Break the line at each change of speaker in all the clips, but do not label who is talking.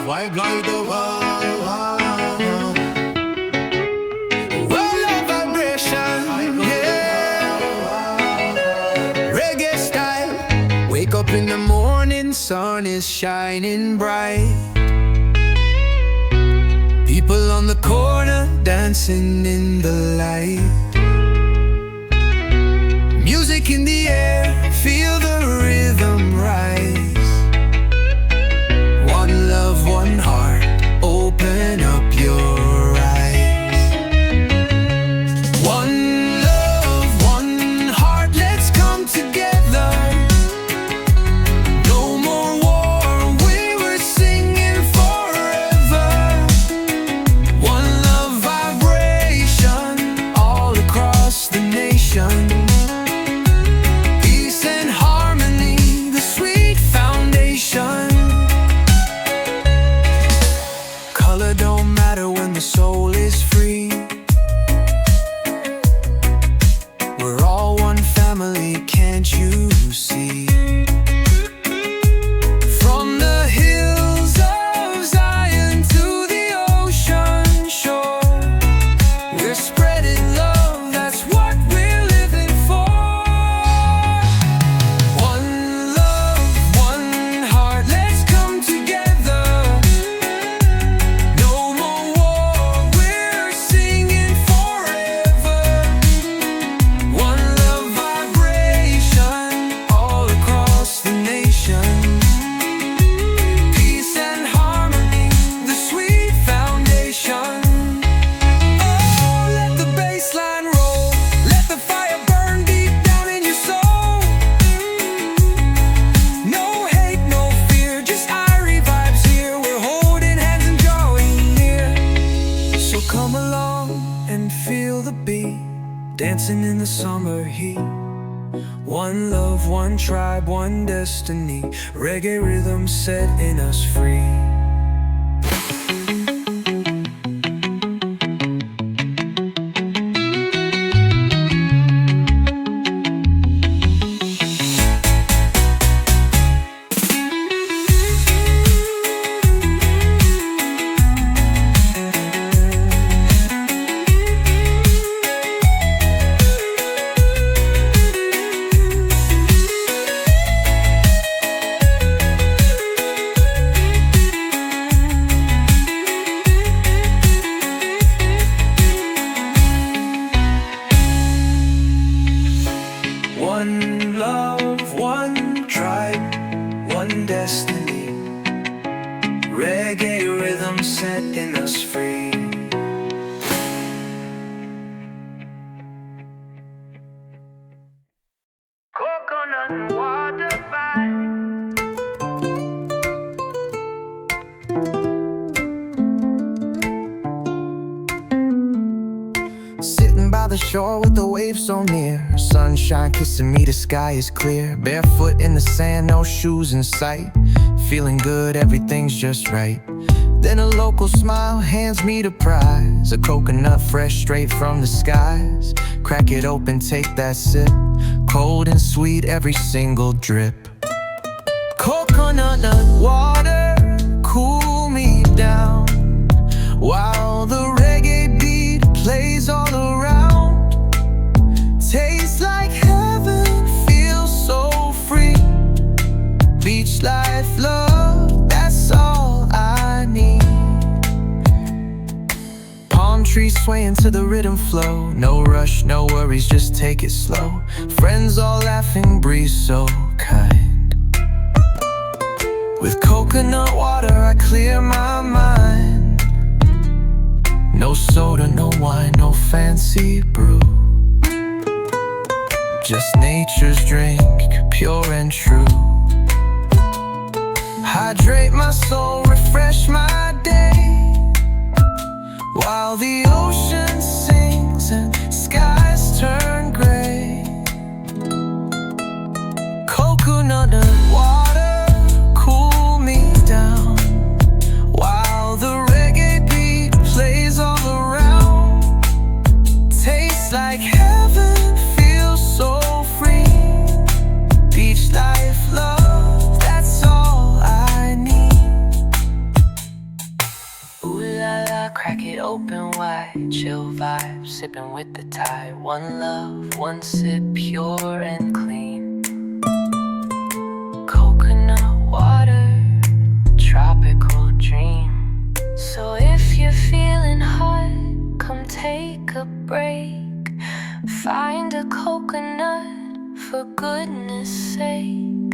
why guide the world? World of vibration, yeah. Reggae style. Wake up in the morning, sun is shining bright. People on the corner dancing in the light. Music in the air, feel the rhythm rise. One love, one heart, open up your eyes. One love, one heart, let's come together. No more war, we were singing forever. One love vibration, all across the nation. Color don't matter when the soul is free. We're all one family, can't you see? From the hills of Zion to the ocean shore, we're spreading love, that's what we're living for. One love, one heart, let's come together. Come along and feel the beat, dancing in the summer heat. One love, one tribe, one destiny. Reggae rhythm setting us free. One love, one tribe, one destiny. Reggae rhythm setting us free. Coconut and water vine. Sitting by the shore with the waves so near, sunshine kissing me, the sky is clear. Barefoot in the sand, no shoes in sight. Feeling good, everything's just right. Then a local smile hands me the prize, a coconut fresh straight from the skies. Crack it open, take that sip, cold and sweet every single drip. Coconut nut water, cool me down, while the reggae beat plays all around. Tastes like heaven, feels so free. Beach life, love, that's all I need. Palm trees swaying to the rhythm flow. No rush, no worries, just take it slow. Friends all laughing, breeze so kind. With coconut water I clear my mind. No soda, no wine, no fancy brew. Just nature's drink, pure and true. Hydrate my soul, refresh my day, while the ocean sings and skies turn gray. Coconut and water cool me down, while the reggae beat plays all around. Tastes like heaven, feels so free. Beach life, love, that's all I need. open wide, chill vibe, sipping with the tide. One love, one sip, pure and clean. Coconut water, tropical dream. So if you're feeling hot, come take a break. Find a coconut, for goodness sake.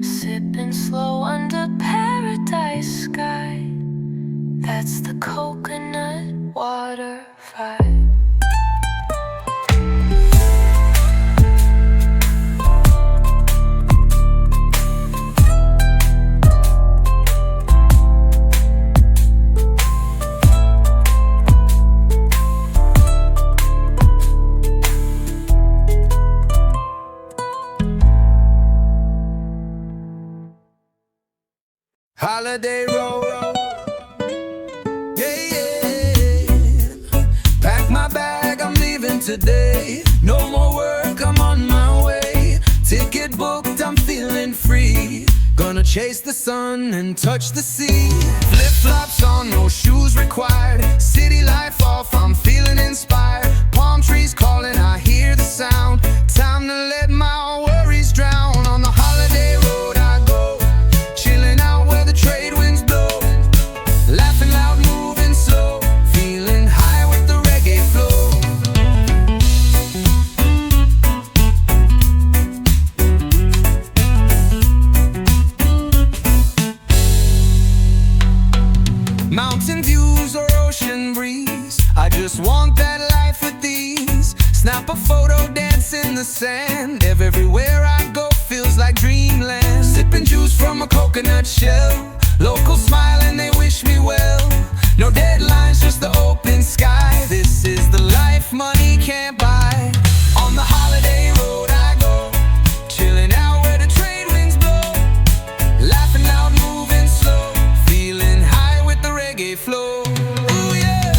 Sipping slow under paradise sky. That's the coconut water vibe. Holiday road, yeah, yeah. Pack my bag, I'm leaving today. No more work, I'm on my way. Ticket booked, I'm feeling free. Gonna chase the sun and touch the sea. Flip-flops on, no shoes required. City life off, I'm feeling inspired. Palm trees calling, I hear the sound. Time to let my worries drown. On the holiday road I go, chilling out where the trade winds blow. Laughing loud, moving slow, feeling high with the reggae flow. Mountain views or ocean breeze, I just want that life with ease. Snap a photo, dance in the sand. Everywhere I go feels like dreamland. Sipping juice from a coconut shell. Locals smile and they wish me well. No deadlines, just the open sky. This is the life money can't buy. On the holiday road I go, chilling out where the trade winds blow. Laughing loud, moving slow, feeling high with the reggae flow. Ooh yeah,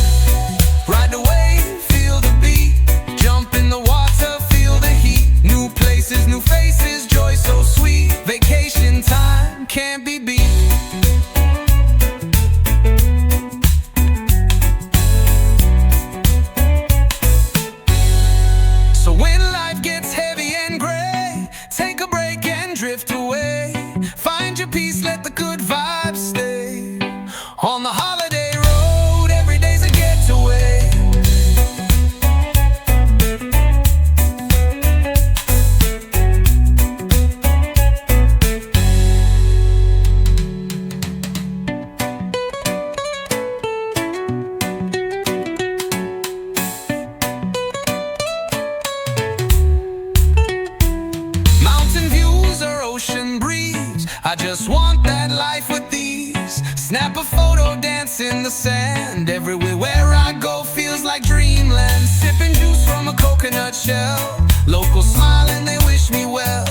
ride the wave, feel the beat. Jump in the water, feel the heat. New places, new faces, joy so sweet. Vacation time can't be beat. So when life gets heavy and gray, take a break and drift away. Find your peace, let the good vibes stay. On the holiday road, every day's a getaway. Mountain views or ocean breeze, I just want that life with ease. Snap a photo, dance in the sand. Everywhere I go feels like dreamland. Sipping juice from a coconut shell. Locals smile and they wish me well.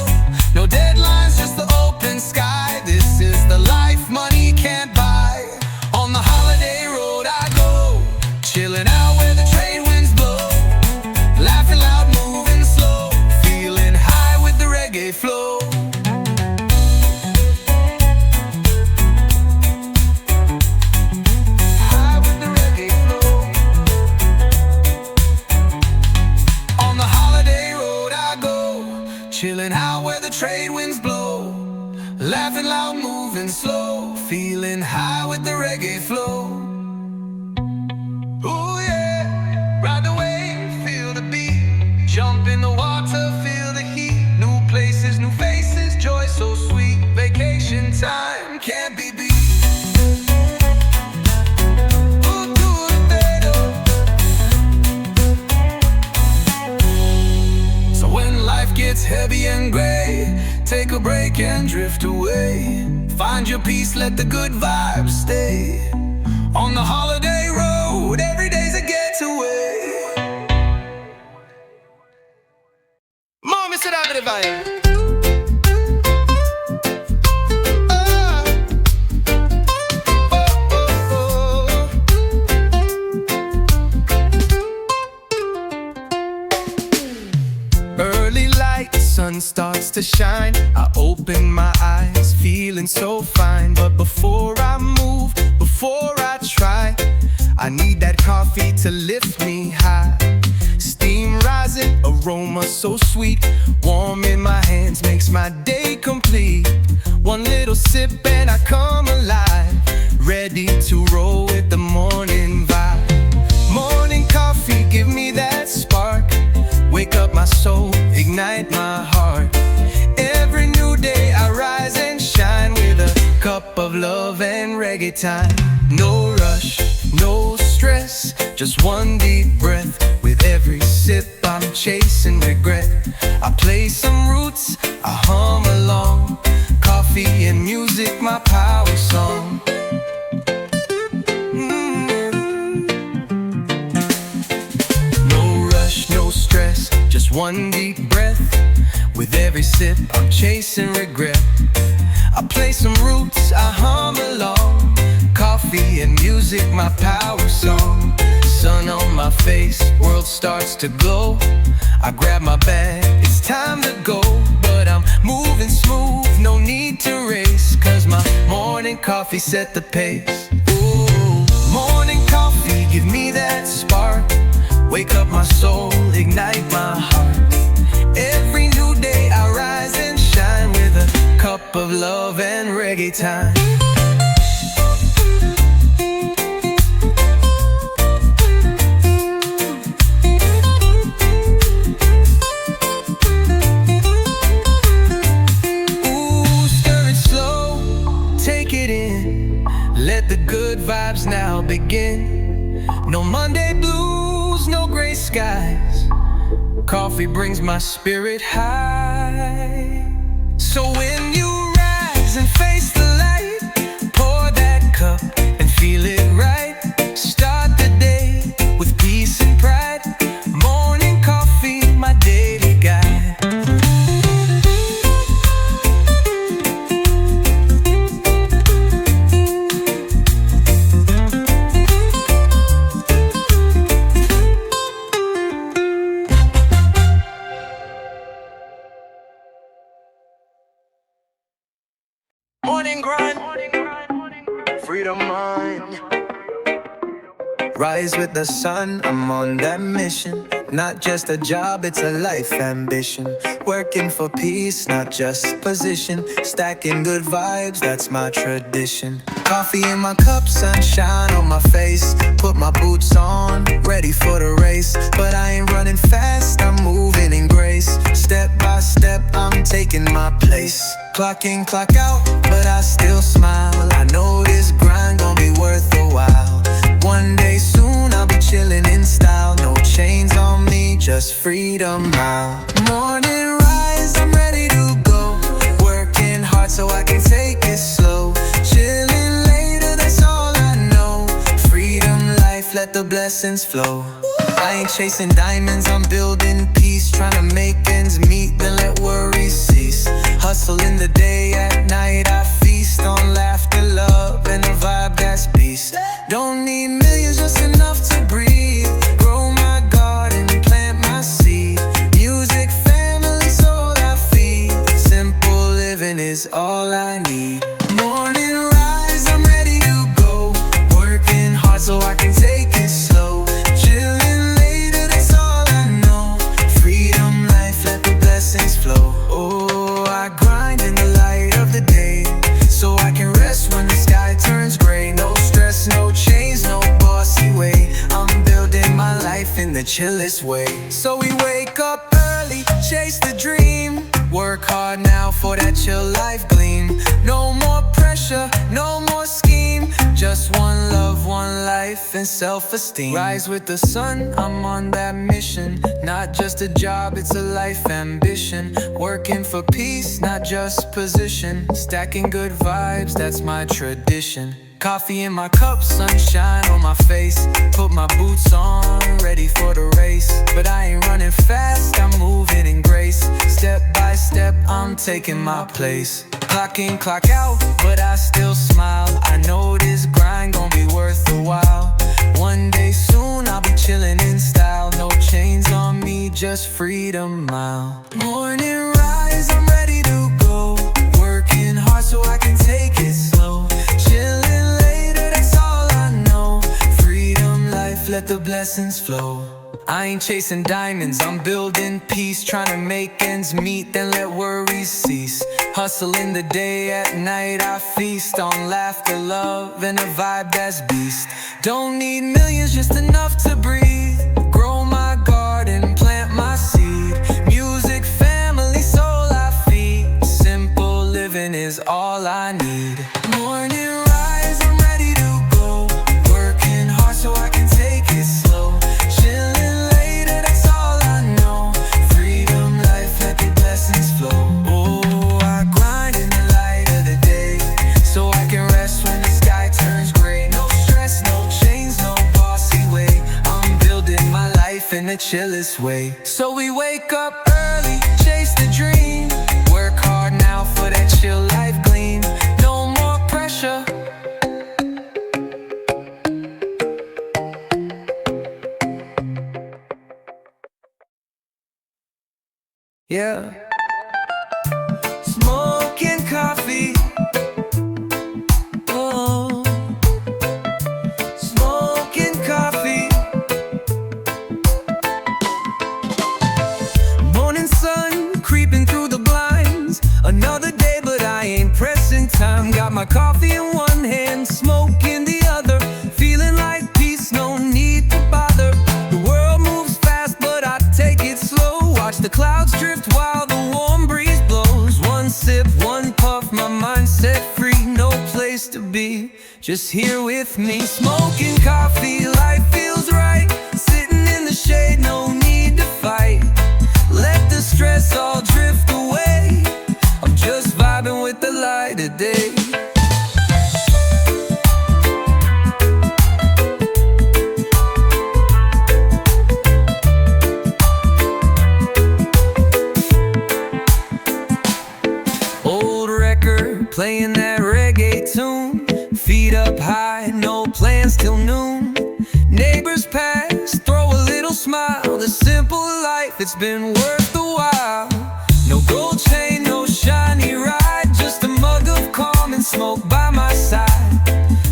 No deadlines, just the open sky. This is the life money can't buy. On the holiday road I go, chilling out where the trade winds blow. Laughing loud, moving slow, feeling high with the reggae flow. High with the reggae flow. On the holiday road I go, chilling out where the trade winds blow. Laughing loud, moving slow, feeling high with the reggae flow. Ooh yeah, ride the wave, feel the beat. Jump in the water, feel the heat. New places, new faces, joy so sweet. Vacation time can't be beat. Ooh, do it, so when life gets heavy and gray, take a break and drift away. Find your peace, let the good vibes stay. On the holiday road, every day's a getaway. Mommy said I got the vibe. Early light, sun starts to shine. I open my eyes, feeling so fine. But before I move, before I try, I need that coffee coffee to lift me high. Steam rising, aroma so sweet, warm in my hands makes my day complete. One little sip and I come alive, ready to roll with the morning vibe. Morning coffee, give me that spark, wake up my soul, ignite my heart. Every new day I rise and shine with a cup of love and reggae time. No rush, no stress, just one deep breath. With every sip I'm chasing regret. I play some roots, I hum along, coffee and music, my power song. No rush, no stress, just one deep breath. With every sip I'm chasing regret. I play some roots, I hum along, coffee and music, my power song. Sun on my face, world starts to glow. I grab my bag, it's time to go. But I'm moving smooth, no need to race, cause my morning coffee set the pace. Ooh, morning coffee, give me that spark, wake up my soul, ignite my heart. Every new day I rise and shine with a cup of love and reggae time. Let the good vibes now begin. No Monday blues, no gray skies. Coffee brings my spirit high. So when you rise and face the light, pour that cup and feel it right. Start the day with peace and pride. Morning coffee, my daily guide. Morning grind, freedom mind. Rise with the sun, I'm on that mission. Not just a job, it's a life ambition. Working for peace, not just position. Stacking good vibes, that's my tradition. Coffee in my cup, sunshine on my face. Put my boots on, ready for the race. But I ain't running fast, I'm moving in grace. Step by step, I'm taking my place. Clock in, clock out, but I still smile. I know this grind gon' be worth a while. One day soon I'll be chillin' in style. No chains on me, just freedom now. Morning rise, I'm ready to go. Working hard so I can take it slow. Chillin' later, that's all I know. Freedom life, let the blessings flow. I ain't chasing diamonds, I'm building peace. Tryna make ends meet, then let worries cease. Hustle in the day, at night I feast on laughter, love, and a vibe that's peace. Don't need millions, just enough to breathe. Grow my garden, plant my seed. Music, family, soul I feed. Simple living is all I need. Morning rise, I'm ready to go. Working hard so I can take it slow. Chillin' later, that's all I know. Freedom life, let the blessings flow. Oh, I grind in the light of the day, so I can rest when the sky turns gray. No stress, no chains, no bossy way. I'm building my life in the chillest way. So we wake up early, chase the dream. Work hard now for that chill life gleam. No more pressure, no more scheme. Just one love, one life, and self-esteem. Rise with the sun, I'm on that mission. Not just a job, it's a life ambition. Working for peace, not just position. Stacking good vibes, that's my tradition. Coffee in my cup, sunshine on my face. Put my boots on, ready for the race. But I ain't running fast, I'm moving in grace. Step by step, I'm taking my place. Clock in, clock out, but I still smile. I know this grind gon' be worth a while. One day soon I'll be chillin' in style. No chains on me, just freedom mile. Morning rise, I'm ready to go. Working hard so I can take it slow. Chillin' later, that's all I know. Freedom life, let let the blessings flow. I ain't chasing diamonds, I'm building peace, trying to make ends meet, then let worries cease. Hustling the day, at night I feast on laughter, love, and a vibe that's beast. Don't need millions, just enough to breathe. Grow my garden, plant my seed. Music, family, soul I feed. Simple living is all I need. Morning rise, I'm ready to go. Working hard so I can take it slow. Chilling later, that's all I know. Freedom, life, let the blessings flow. Oh, I grind in the light of the day, so I can rest when the sky turns gray. No stress, no chains, no bossy way. I'm building my life in the chillest way. So we wake up early, chase the dream. Work hard now for that chill life gleam. No more pressure. Yeah. Smoking coffee. Oh. Smoking coffee. Morning sun creeping through the blinds. Another day, but I ain't pressing time. Got my coffee in one hand, smoke in the other. Feeling like peace, no need to bother. The world moves fast, but I take it slow. Watch the clouds drift while the warm breeze blows. One sip, one puff, my mind set free. No place to be, just here with me. Smoking coffee, life feels right. Sitting in the shade, no need to fight. Let the stress all drift away. I'm just vibing with the light of day. Old record, playing that reggae tune. Feet up high, no plans till noon. Neighbors pass, throw a little smile. The simple life, it's been worth the while. No gold chain, no shiny ride, just a mug of calm and smoke by my side.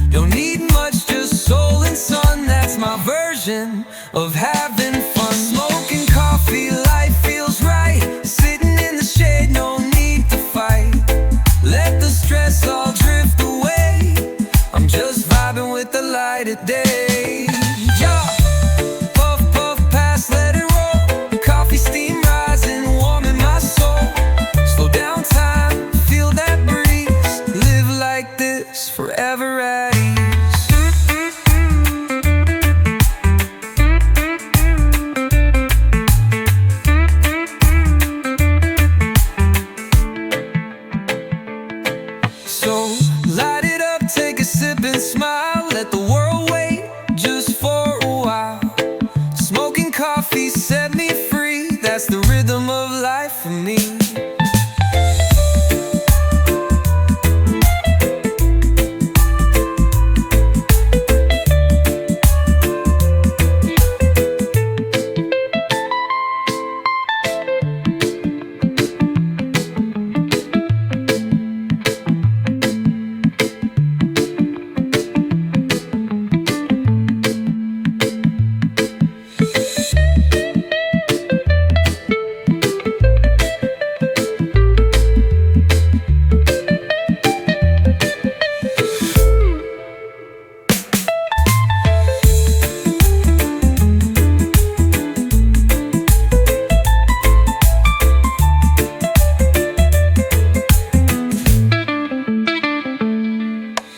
Don't need much, just soul and sun. That's my version of having fun. Smoking coffee, life feels right. Sitting in the shade, no need to fight. Let the stress all drift away. I'm just vibing with the light of day. Yeah. Puff, puff, pass, let it roll. Coffee steam rising, warming my soul. Slow down time, feel that breeze. Live like this, forever at ease. So light it up, take a sip and smile. Let the world wait just for a while. Smoking coffee set me free. That's the rhythm of life for me.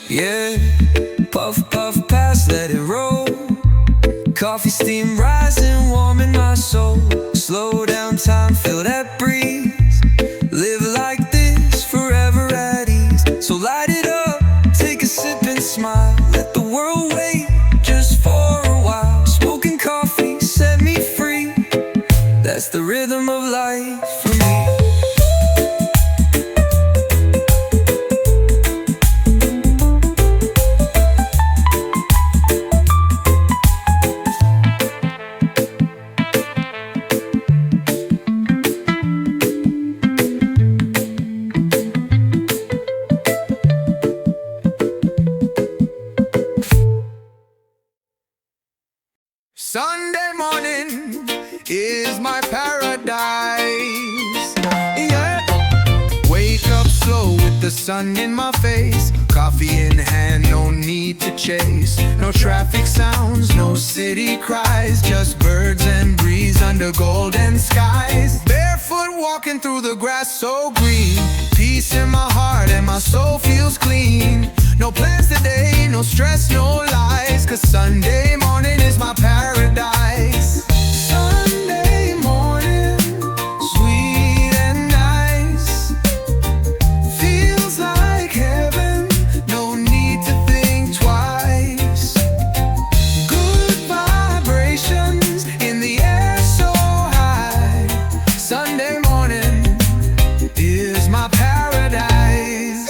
Yeah, puff, puff, pass, let it roll. Coffee steam rising, warming my soul. Slow down time, feel that breeze. Live like this, forever at ease. So light it up, take a sip and smile. Let the world wait, just for a while. Smoking coffee, set me free. That's the rhythm of life for me. Sunday morning is my paradise. Yeah. Wake up slow with the sun in my face, coffee in hand, no need to chase. No traffic sounds, no city cries, just birds and breeze under golden skies. Barefoot walking through the grass so green, peace in my heart and my soul feels clean. No plans today, no stress, no lies, 'cause Sunday morning is my paradise. Sunday morning, sweet and nice, feels like heaven, no need to think twice. Good vibrations in the air so high. Sunday morning is my paradise.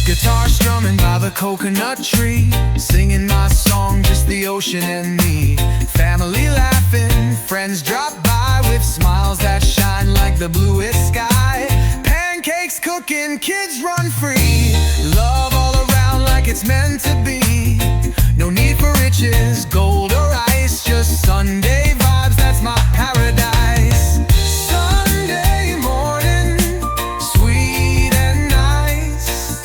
Guitar strumming by the coconut tree, singing my song, just the ocean and me. Family laughing, friends drop by with smiles that shine like the bluest sky. Pancakes cooking, kids run free, love all around like it's meant to be. No need for riches, gold or ice, just Sunday vibes, that's my paradise. Sunday morning, sweet and nice,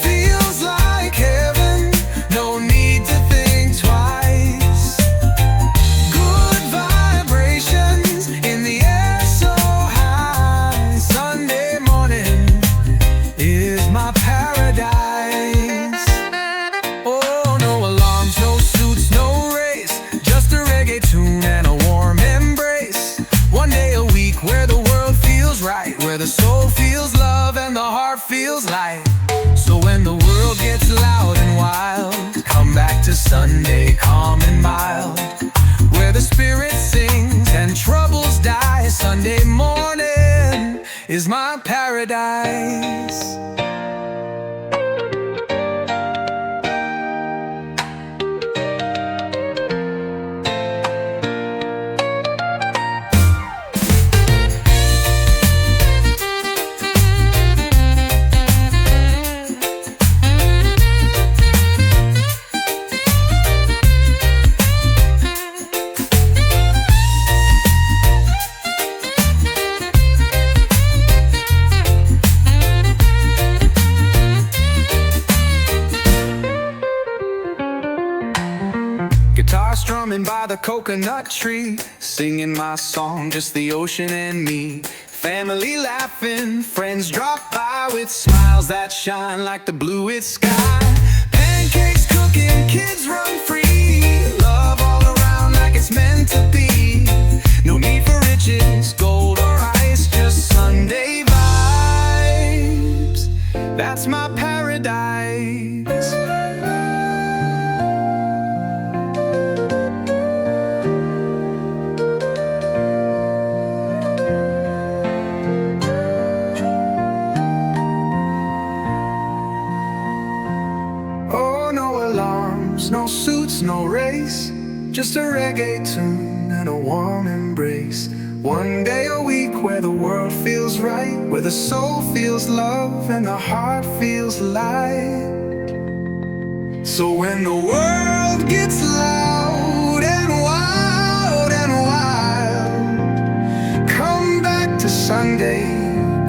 feels like heaven, no need to think twice. Good vibrations in the air so high. Sunday morning is my paradise. Oh, no alarms, no suits, no race, just a reggae tune and a warm embrace. One day a week where the world feels right, where the soul feels love and the heart feels light. So when the world gets loud and wild, come back to Sunday calm and mild, where the spirit sings and troubles die. Sunday morning is my paradise. Guitar strumming by the coconut tree, singing my song, just the ocean and me. Family laughing, friends drop by with smiles that shine like the bluest sky. Pancakes cooking, kids run free, love all around like it's meant to be. No need for riches, gold or ice, just Sunday vibes, that's my paradise. No suits, no race, just a reggae tune and a warm embrace. One day a week where the world feels right, where the soul feels love and the heart feels light. So when the world gets loud and wild, come back to Sunday,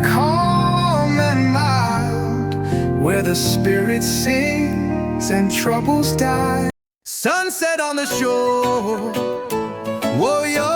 calm and mild, where the spirit sings and troubles die. Sunset on the shore, whoa, yo.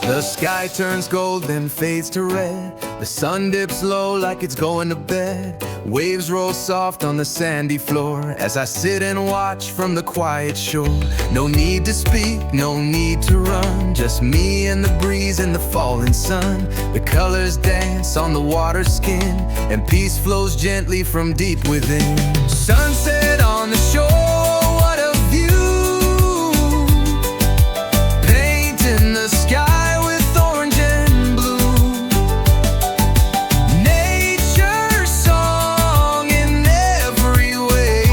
The sky turns gold, then fades to red. The sun dips low like it's going to bed. Waves roll soft on the sandy floor as I sit and watch from the quiet shore. No need to speak, no need to run, just me and the breeze and the falling sun. The colors dance on the water skin, and peace flows gently from deep within. Sunset on the shore, what a view, painting the sky with orange and blue. Nature's song in every way,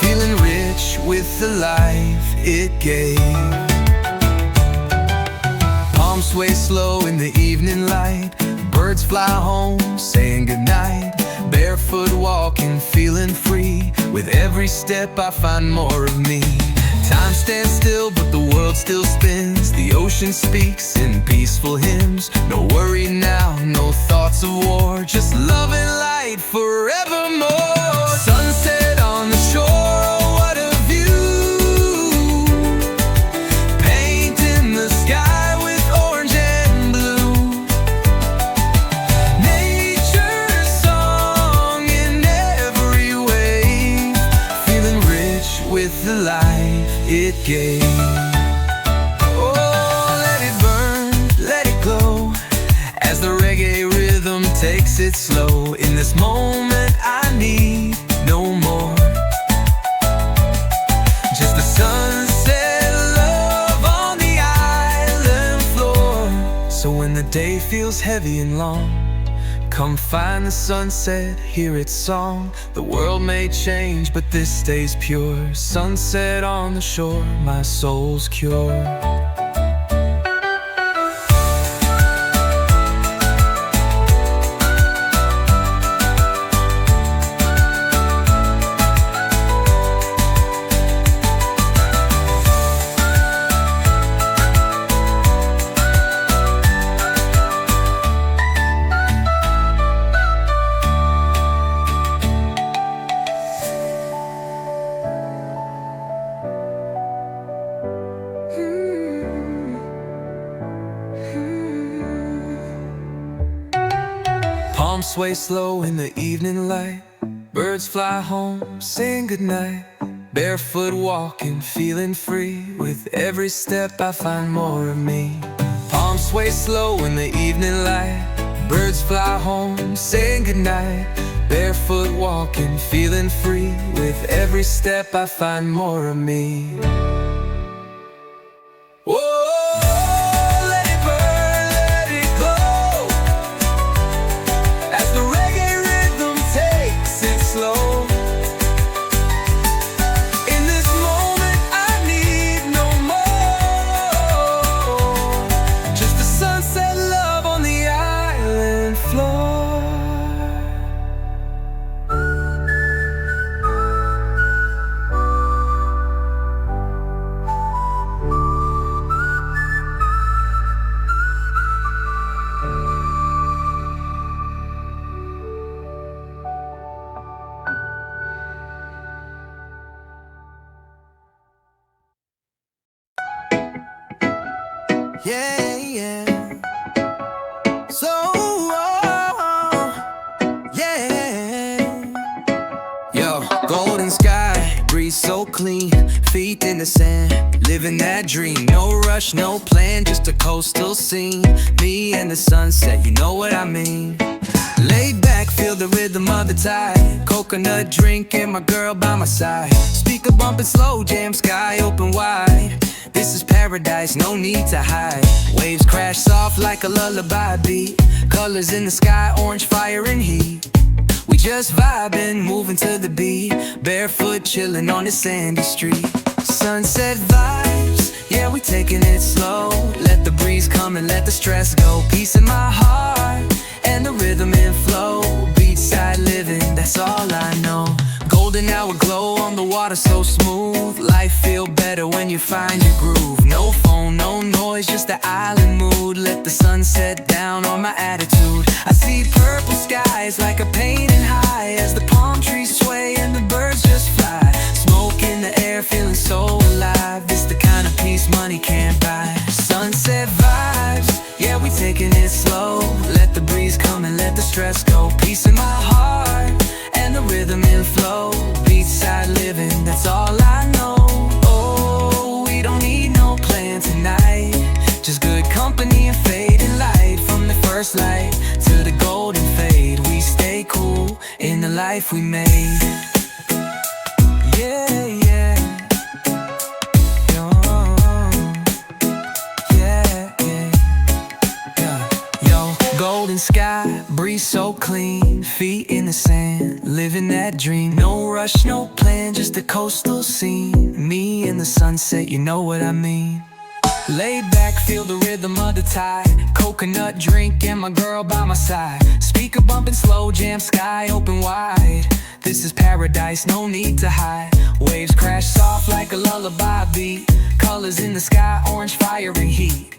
feeling rich with the life it gave. Palms sway slow in the evening light, birds fly home saying goodnight. Barefoot walking, feeling free, With every step I find more of me. Time stands still, but the world still spins. The ocean speaks in peaceful hymns. No worry now, no thoughts of war, just love and light forevermore. Sunset on the shore, oh what a view. Painting the sky with orange and blue. Nature's song in every wave, feeling rich with the life it gave. Oh, let it burn, let it glow, as the reggae rhythm takes it slow. In this moment I need no more, just the sunset love on the island floor. So when the day feels heavy and long, come find the sunset, hear its song. The world may change, but this stays pure. Sunset on the shore, my soul's cure. Palms sway slow in the evening light. Birds fly home, saying goodnight. Barefoot walking, feeling free. With every step I find more of me. Palms sway slow in the evening light. Birds fly home, saying goodnight. Barefoot walking, feeling free. With every step I find more of me. Yeah, yeah. So, yeah. Yo, golden sky, breeze so clean, feet in the sand, living that dream. No rush, no plan, just a coastal scene. Me and the sunset, you know what I mean. Laid back, feel the rhythm of the tide. Coconut drink and my girl by my side. Speaker bumping slow, jam sky open wide. This is paradise, no need to hide. Waves crash soft like a lullaby beat. Colors in the sky, orange fire and heat. We just vibing, moving to the beat. Barefoot chilling on the sandy street. Sunset vibes, yeah we taking it slow. Let the breeze come and let the stress go. Peace in my heart, and the rhythm and flow. Beachside living, that's all I know. Golden hour glow on the water so smooth. Life feel better when you find your groove. No phone, no noise, just the island mood. Let the sun set down on my attitude. I see purple skies like a painted high, as the palm trees sway and the birds just fly. Smoke in the air, feeling so alive. This the kind of peace money can't buy. Sunset vibes, yeah we taking it slow. Let the breeze come and let the stress go. Peace in my heart, and the rhythm and flow. Beachside living, that's all I know. Oh, we don't need no plan tonight, just good company and fading light. From the first light to the golden fade, we stay cool in the life we made. Yeah, yeah. Golden sky, breeze so clean, feet in the sand, living that dream. No rush, no plan, just a coastal scene. Me and the sunset, you know what I mean. Laid back, feel the rhythm of the tide. Coconut drink and my girl by my side. Speaker bumping slow, jam sky open wide. This is paradise, no need to hide. Waves crash soft like a lullaby beat. Colors in the sky, orange fire and heat.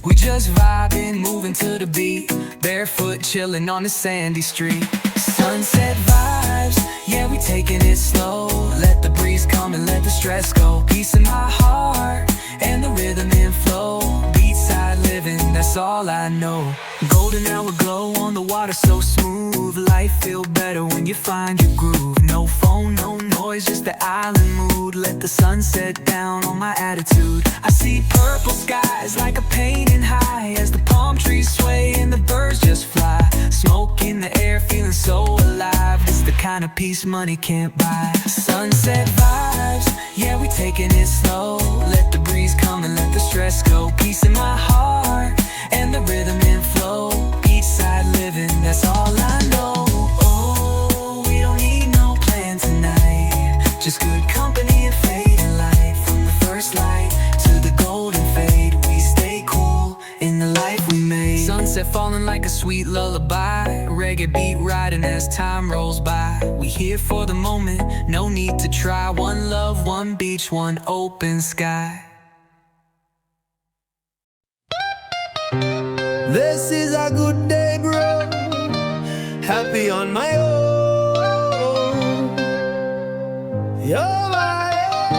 We just vibing, moving to the beat. Barefoot chilling on the sandy street. Sunset vibes, yeah, we taking it slow. Let the breeze come and let the stress go. Peace in my heart and the rhythm and flow. Beachside living, that's all I know. Golden hour glow on the water so smooth. Life feel better when you find your groove. No phone, no noise, just the island mood. Let the sun set down on my attitude. I see purple skies like a painting high, as the palm trees sway and the birds just fly. Smoke in the air, feeling so alive. It's the kind of peace money can't buy. Sunset vibes, yeah, we taking it slow. Let the breeze come and let the stress go. Peace in my heart and the rhythm and flow. Beachside living, that's all I know. Oh, we don't need no plan tonight. Just good company and fading light. From the first light to the golden fade, we stay cool in the life we made. Sunset falling like a sweet lullaby. Reggae beat riding as time rolls by. We here for the moment, no need to try. One love, one beach, one open sky.
This is a good day, bro. Happy on my own. You're my own.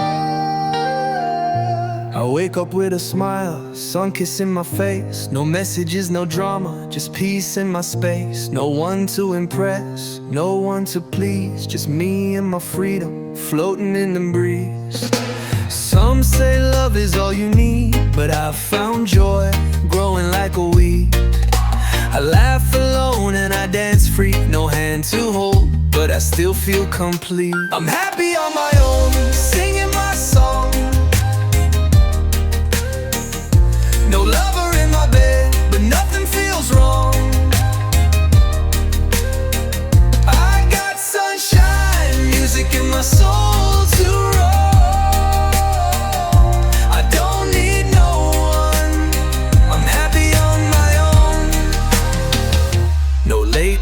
I wake up with a smile, sun kissing my face. No messages, no drama, just peace in my space. No one to impress, no one to please. Just me and my freedom, floating in the breeze. Some say love is all you need, but I've found joy growing like a weed. I laugh alone and I dance free. No hand to hold, but I still feel complete. I'm happy on my own, singing my song. No lover in my bed, but nothing feels wrong. I got sunshine, music in my soul to roll.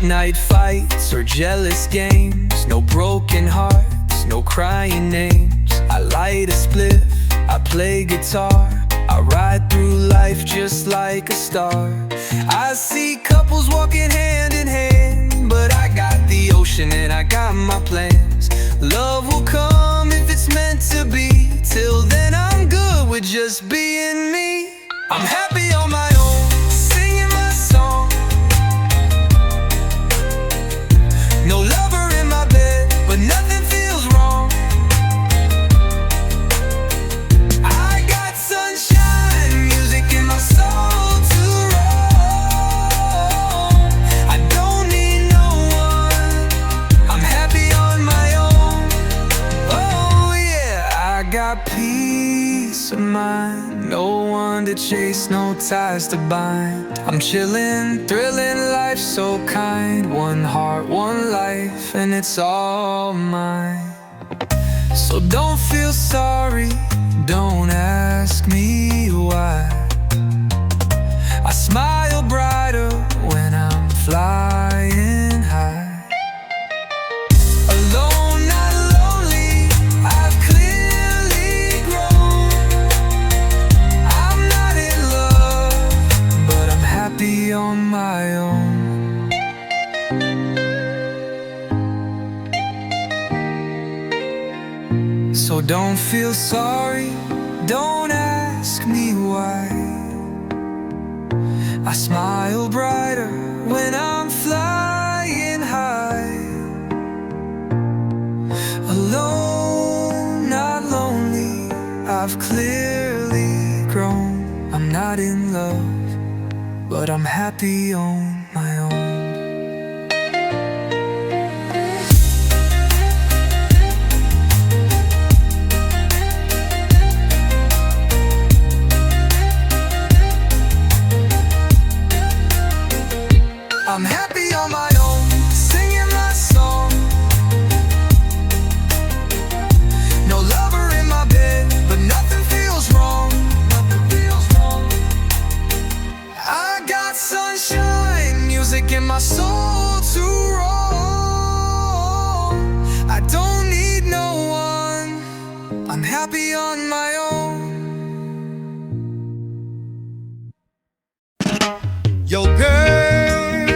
Night fights or jealous games. No broken hearts, no crying names. I light a spliff, I play guitar. I ride through life just like a star. I see couples walking hand in hand, but I got the ocean and I got my plans. Love will come if it's meant to be. Till then I'm good with just being me. I'm happy on my own, singing my song. No lover in my bed, but nothing feels wrong. I got sunshine, music in my soul to roll. I don't need no one, I'm happy on my own. Oh yeah, I got peace of mind. No one to chase, no ties to bind. I'm chillin', thrilling, life so kind. One heart, one life, and it's all mine. So don't feel sorry, don't ask me why. I smile brighter when I'm flying high. Alone, not lonely, I've clearly grown. I'm not in love, but I'm happy on my own. So don't feel sorry, don't ask me why. I smile brighter when I'm flying high. Alone, not lonely, I've clearly grown. I'm not in love, but I'm happy on my own. I'm happy on my own, singing my song. No lover in my bed, but nothing feels wrong. Nothing feels wrong. I got sunshine, happy on my own.
Yo, girl,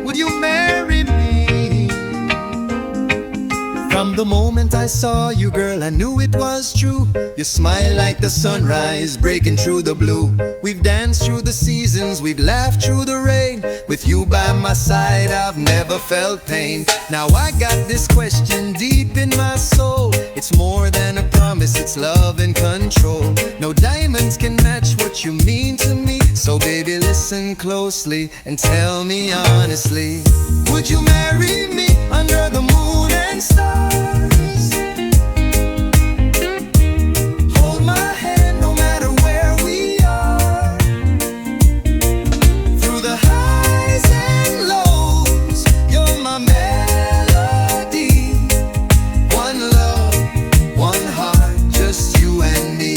would you marry me? From the moment I saw you, girl, I knew it was true. You smile like the sunrise breaking through the blue. We've danced through the seasons, we've laughed through the rain. With you by my side, I've never felt pain. Now I got this question deep in my soul. It's more than a promise, it's love and control. No diamonds can match what you mean to me. So baby, listen closely and tell me honestly, would you marry me under the moon and stars? Hold my hand no matter where we are. Through the highs and lows, you're my melody. One love, one heart, just you and me.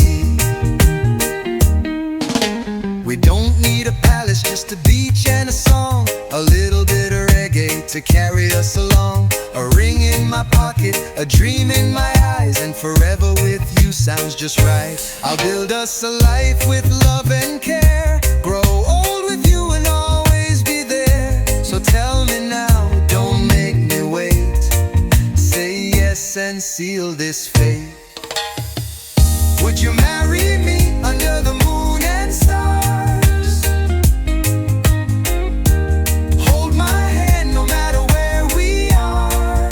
We don't need a palace, just a beach and a song. A little bit of reggae to carry us along. A ring in my pocket, a dream in my eyes, and forever with you sounds just right. I'll build us a life with love and care. Grow old with you and always be there. So tell me now, don't make me wait. Say yes and seal this fate. Would you marry me under the moon and stars? Hold my hand no matter where we are.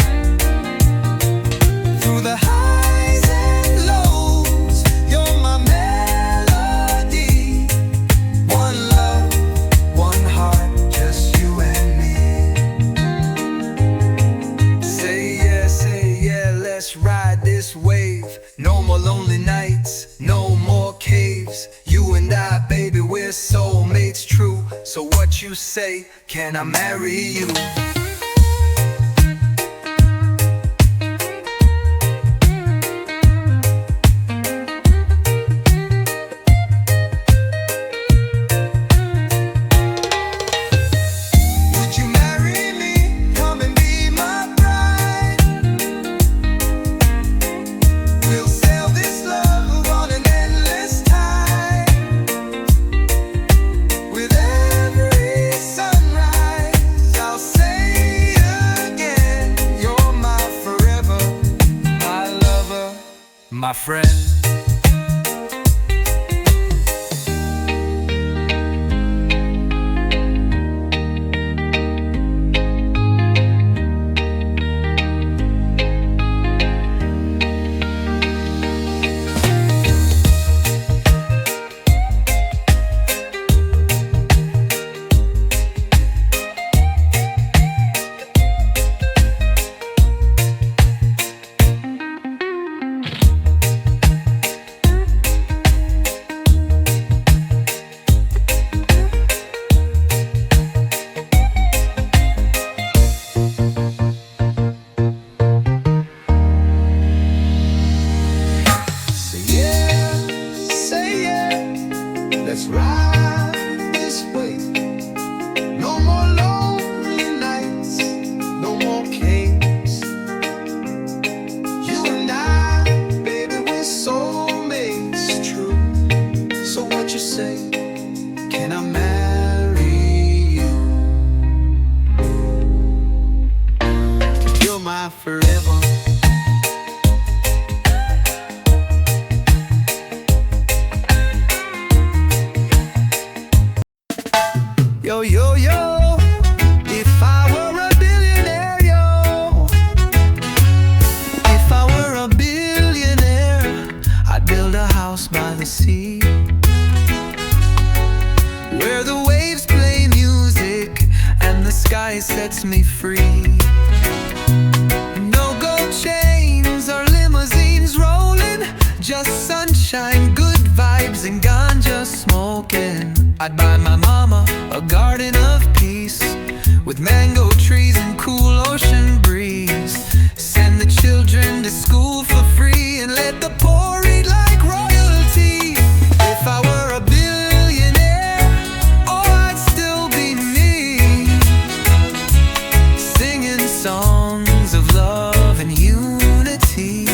Through the highs and lows, you're my melody. One love, one heart, just you and me. Say yeah, let's ride this wave. No more lonely nights, no more caves. You and I, baby, we're soulmates, true. So what you say, can I marry you? Would you marry me? Come and be my bride. We'll sail this love on an endless tide. With every sunrise, I'll say again, you're my forever, my lover, my friend. Say yeah, let's ride this way. No more lonely nights, no more caves. You and I, baby, we're soulmates, true. So what you say, can I marry you? You're my forever. Yo, yo, yo, if I were a billionaire, yo. If I were a billionaire, I'd build a house by the sea, where the waves play music and the sky sets me free. No gold chains or limousines rolling, just sunshine, good vibes and ganja smoking. I'd buy my mama a garden of peace, with mango trees and cool ocean breeze. Send the children to school for free and let the poor eat like royalty. If I were a billionaire, oh, I'd still be me, singing songs of love and unity.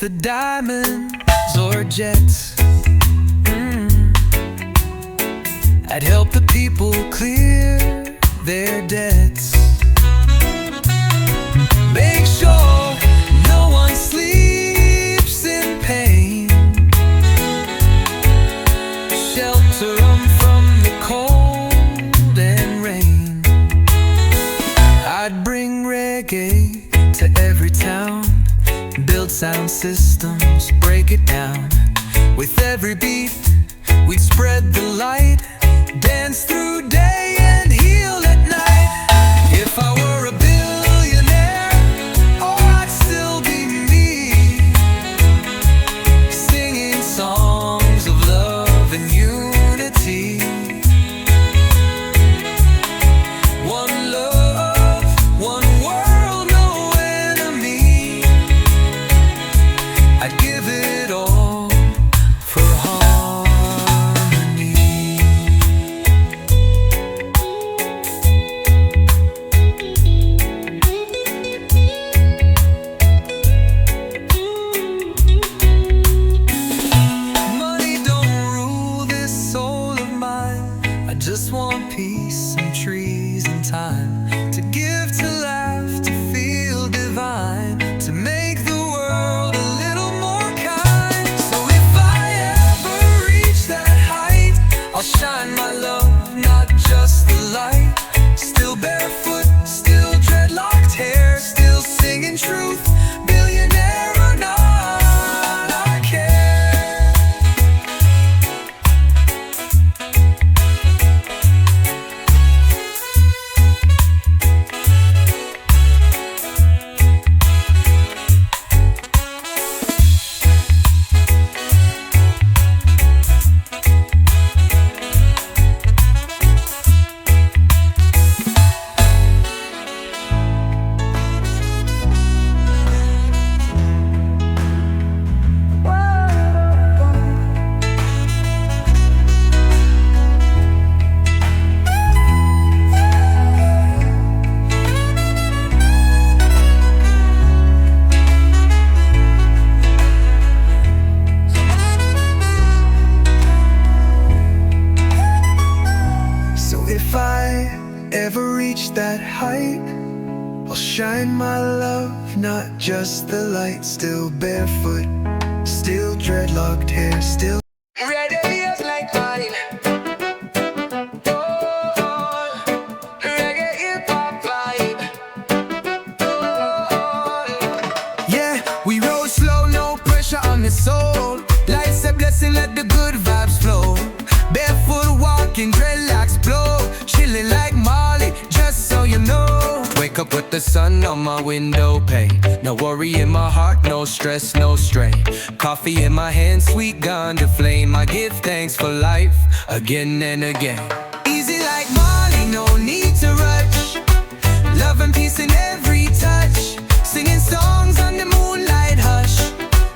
the diamonds or jets. I'd help the people clear their debts. Make sure no one sleeps in pain. Shelter them from the cold and rain. I'd bring reggae to every town, build sound systems, break it down. With every beat, we'd spread the light, dance through day and heal at night. If I were a billionaire, oh, I'd still be me, singing songs of love and unity. One love, one world, no enemy. I'd give it all for harmony. Money don't rule this soul of mine. I just want peace and trees and time to give, to laugh, to feel divine, to make the world a little more kind. So if I ever reach that height, I'll shine my love, not just the light. Still barefoot, still dreadlocked hair, still singing truth, billionaire or not, I care. So if I ever reach that height, I'll shine my love, not just the light. Still barefoot, still dreadlocked hair, still reggae is like mine. Oh, reggae hip-hop vibe. Oh, yeah, we roll slow, no pressure on the soul. Life's a blessing, let the good vibes flow. Barefoot walking, dreadlocks blow, chilling like Molly, just so you know. Wake up with the sun on my window pane. No worry in my heart, no stress, no strain. Coffee in my hand, sweet ganja flame. I give thanks for life, again and again. Easy like Molly, no need to rush. Love and peace in every touch. Singing songs on the moonlight hush.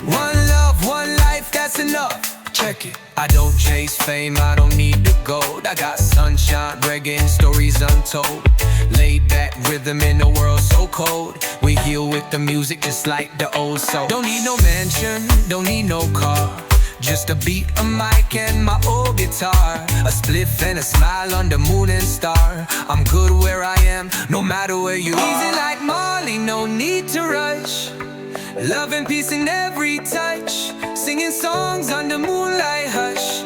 One love, one life, that's enough. Check it. I don't chase fame, I don't need the gold. I got sunshine, reggae, and stories untold. Laid back rhythm in a world so cold. We heal with the music just like the old soul. Don't need no mansion, don't need no car. Just a beat, a mic, and my old guitar. A spliff and a smile on the moon and star. I'm good where I am, no matter where you are. Easy like Molly, no need to rush. Love and peace in every touch. Singing songs on the moonlight hush.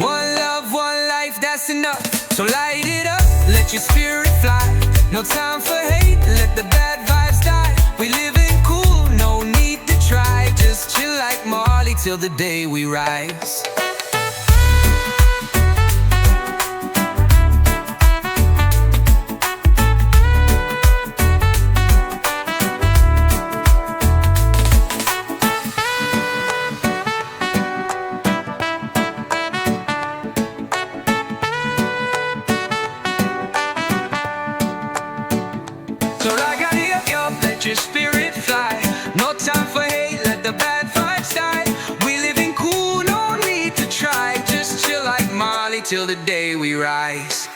One love, one life, that's enough. So light it up, let your spirit fly. No time for hate, let the bad vibes die. We living cool, no need to try. Just chill like Marley till the day we rise. So I got up, let your spirit fly. No time for hate, let the bad vibes die. We living cool, no need to try. Just chill like Marley till the day we rise.